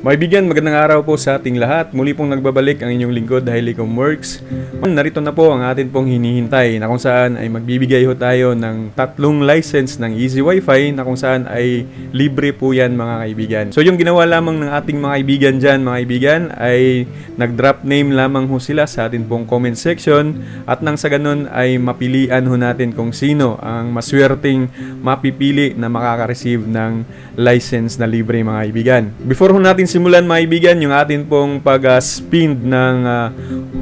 Maibigan, magandang araw po sa ating lahat. Muli pong nagbabalik ang inyong lingkod, Hilicom Works. Narito na po ang atin pong hinihintay na kung saan ay magbibigay ho tayo ng 3 license ng Easy Wi-Fi na kung saan ay libre po yan mga kaibigan. So yung ginawa lamang ng ating mga kaibigan dyan mga kaibigan ay nag-drop name lamang ho sila sa atin pong comment section at nang sa ganun ay mapilian ho natin kung sino ang maswerteng mapipili na makaka-receive ng license na libre mga kaibigan. Before ho natin simulan mga kaibigan yung atin pong pag-spin ng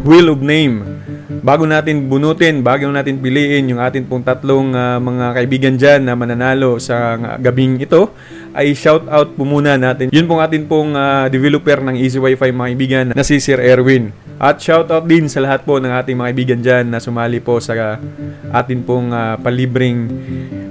Wheel of Name. Bago natin bunutin, bago natin piliin yung atin pong 3 mga kaibigan dyan na mananalo sa gabing ito, ay shout out po muna natin. Yun pong atin pong developer ng Easy Wi-Fi mga kaibigan na si Sir Erwin. At shout out din sa lahat po ng ating mga kaibigan dyan na sumali po sa atin pong palibreng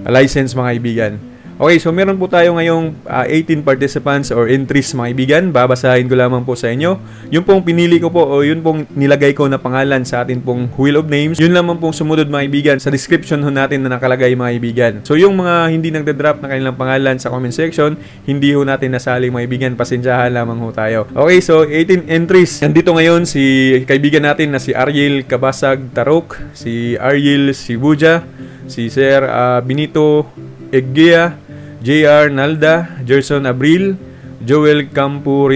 license mga kaibigan. Okay, so meron po tayo ngayong 18 participants or entries mga kaibigan. Babasahin ko lamang po sa inyo. Yung pong pinili ko po o yun pong nilagay ko na pangalan sa atin pong Wheel of Names. Yun lamang pong sumunod mga kaibigan sa description ho natin na nakalagay mga kaibigan. So yung mga hindi nagda-drop na kanilang pangalan sa comment section, hindi ho natin nasali mga kaibigan. Pasensyahan lamang ho tayo. Okay, so 18 entries. Nandito ngayon si kaibigan natin na si Ariel Kabasag Tarok, si Ariel Sibuja, si Sir Benito Eggea, JR Nalda, Gerson Abril, Joel Campo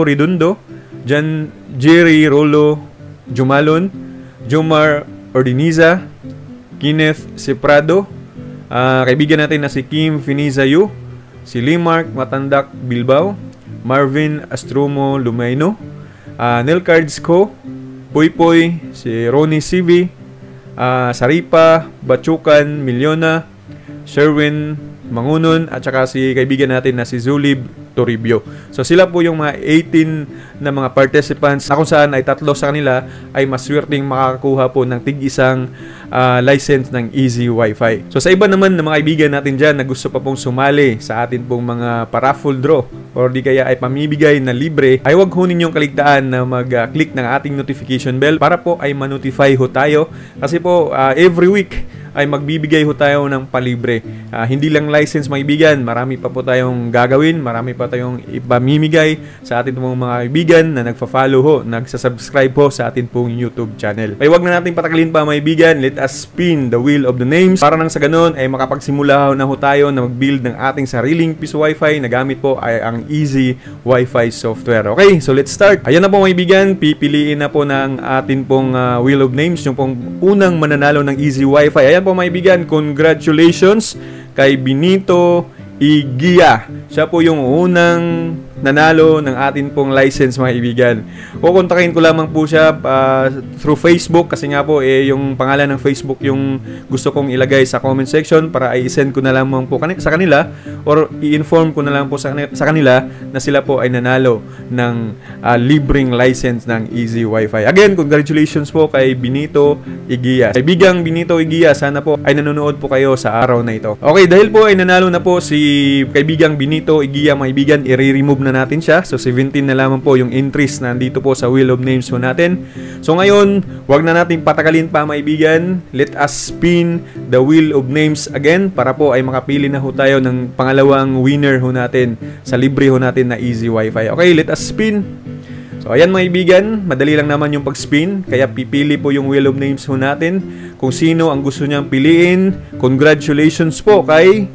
Redondo, Jerry Rolo Jumalon, Jomar Ordiniza, Kenneth Seprado, kaibigan natin na si Kim Finizayo, si Limark Matandak Bilbao, Marvin Astromo Lumayno, Nel Cards Co, Poy, si Ronnie Sivi, Saripa Bachukan Milyona, Sherwin Mangunon at saka si kaibigan natin na si Zulib Toribio. So sila po yung mga 18 na mga participants na kung saan ay 3 sa kanila ay maswerteng makakakuha po ng tig-isang license ng Easy Wi-Fi. So sa iba naman ng mga kaibigan natin dyan na gusto pa pong sumali sa atin pong mga para-full draw or di kaya ay pamibigay na libre, ay huwag ho ninyong kaligtaan na mag-click ng ating notification bell para po ay ma-notify ho tayo kasi po every week ay magbibigay ho tayo ng palibre. Hindi lang license mga kaibigan, marami pa po tayong gagawin, marami pa tayong ipamimigay sa atin pong mga kaibigan na nagfa-follow ho, nagsasubscribe ho sa atin pong YouTube channel. Ay wag na natin patagalin pa mga kaibigan, let us spin the wheel of the names para nang sa ganun ay makapagsimula na ho tayo na mag-build ng ating sariling piece of Wi-Fi na gamit po ay ang Easy Wi-Fi software. Okay, so let's start. Ayan na po mga kaibigan, pipiliin na po ng atin pong wheel of names, yung pong unang mananalo ng Easy Wi-Fi. Ayan po mga kaibigan, congratulations kay Benito Eggea. Siya po yung unang nanalo ng atin pong license mga kaibigan. Kukontakin ko lamang po siya through Facebook kasi nga po yung pangalan ng Facebook yung gusto kong ilagay sa comment section para i-send ko na lamang po sa kanila or i-inform ko na lang po sa kanila na sila po ay nanalo ng libreng license ng Easy Wi-Fi. Again, congratulations po kay Benito Eggea. Kaibigang Benito Eggea, sana po ay nanonood po kayo sa araw na ito. Okay, dahil po ay nanalo na po si kaibigang Benito Eggea mga kaibigan, i-remove na natin siya. So 17 na lamang po yung entries na nandito po sa Wheel of Names po natin. So ngayon, wag na natin patagalin pa mga kaibigan. Let us spin the Wheel of Names again para po ay makapili na ho tayo ng pangalawang winner ho natin sa libre ho natin na Easy Wi-Fi. Okay, let us spin. So ayan mga kaibigan, madali lang naman yung pag-spin. Kaya pipili po yung Wheel of Names ho natin kung sino ang gusto niyang piliin. Congratulations po kay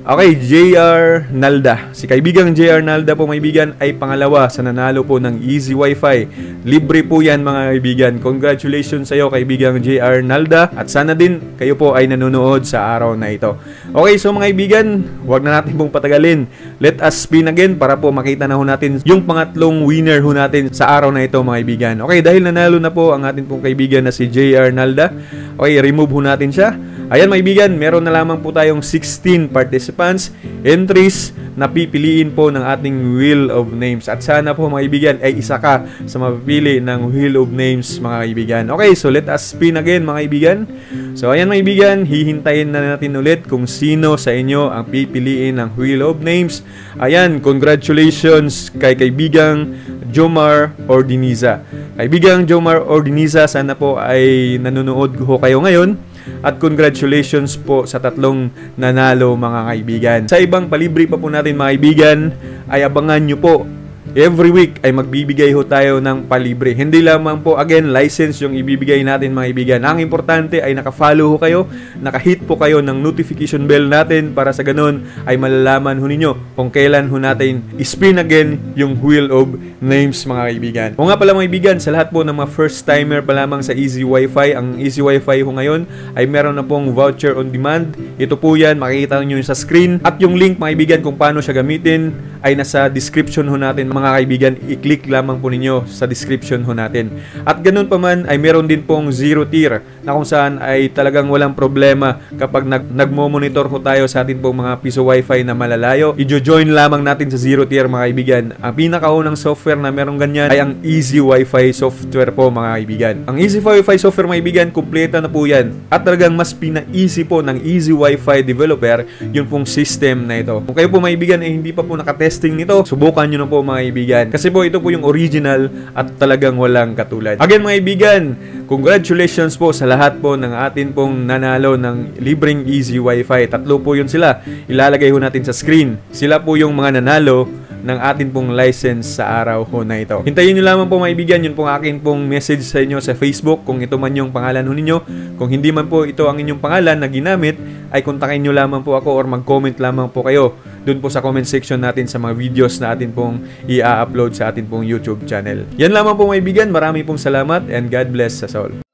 JR Nalda. Si kaibigang JR Nalda po mga kaibigan ay pangalawa sa nanalo po ng Easy Wi-Fi. Libre po yan mga kaibigan. Congratulations sa iyo kaibigang JR Nalda at sana din kayo po ay nanonood sa araw na ito. Okay, so mga kaibigan, huwag na natin pong patagalin. Let us spin again para po makita na ho natin yung pangatlong winner ho natin sa araw na ito mga kaibigan. Okay, dahil nanalo na po ang atin pong kaibigan na si JR Nalda, okay, remove ho natin siya. Ayan mga kaibigan, meron na lamang po tayong 16 participants, entries na pipiliin po ng ating Wheel of Names. At sana po mga kaibigan ay isa ka sa mapipili ng Wheel of Names mga kaibigan. Okay, so let us spin again mga kaibigan. So ayan mga kaibigan, hihintayin na natin ulit kung sino sa inyo ang pipiliin ng Wheel of Names. Ayan, congratulations kay kaibigang Jomar Ordiniza. Kaibigang Jomar Ordiniza, sana po ay nanonood ho kayo ngayon. At congratulations po sa tatlong nanalo mga kaibigan. Sa ibang palibre pa po natin mga kaibigan, ay abangan nyo po. Every week ay magbibigay ho tayo ng palibre. Hindi lamang po, again, license yung ibibigay natin mga kaibigan. Ang importante ay naka-follow ho kayo, naka-hit po kayo ng notification bell natin para sa ganun ay malalaman ho ninyo kung kailan ho natin spin again yung Wheel of Names mga kaibigan. O nga pala mga kaibigan, sa lahat po ng mga first timer pa lamang sa Easy Wi-Fi, ang Easy Wi-Fi ho ngayon ay meron na pong voucher on demand. Ito po yan, makikita nyo sa screen. At yung link mga kaibigan kung paano siya gamitin ay nasa description ho natin mga kaibigan, i-click lamang po ninyo sa description ho natin. At ganun pa man ay meron din pong zero tier na kung saan ay talagang walang problema kapag nagmo-monitor ho tayo sa atin pong mga piso wifi na malalayo. I-join lamang natin sa zero tier mga kaibigan. Ang pinakaunang software na meron ganyan ay ang Easy Wi-Fi software po mga kaibigan. Ang Easy Wi-Fi software mga kaibigan, kumpleto na po yan. At talagang mas pina-easy po ng Easy Wi-Fi developer yung pong system na ito. Kung kayo po mga kaibigan ay hindi pa po nakatesting nito, subukan nyo na po mga kaibigan. Kasi po ito po yung original at talagang walang katulad. Again mga kaibigan, congratulations po sa lahat po ng atin pong nanalo ng libreng Easy Wi-Fi. Tatlo po yun sila. Ilalagay ho natin sa screen. Sila po yung mga nanalo ng atin pong license sa araw ho na ito. Hintayin nyo lamang po mga kaibigan, yun pong akin pong message sa inyo sa Facebook kung ito man yung pangalan ho ninyo. Kung hindi man po ito ang inyong pangalan na ginamit, ay kontakin nyo lamang po ako or mag-comment lamang po kayo doon po sa comment section natin sa mga videos na atin pong i-upload sa atin pong YouTube channel. Yan lamang po mga kaibigan, marami pong salamat and God bless us all.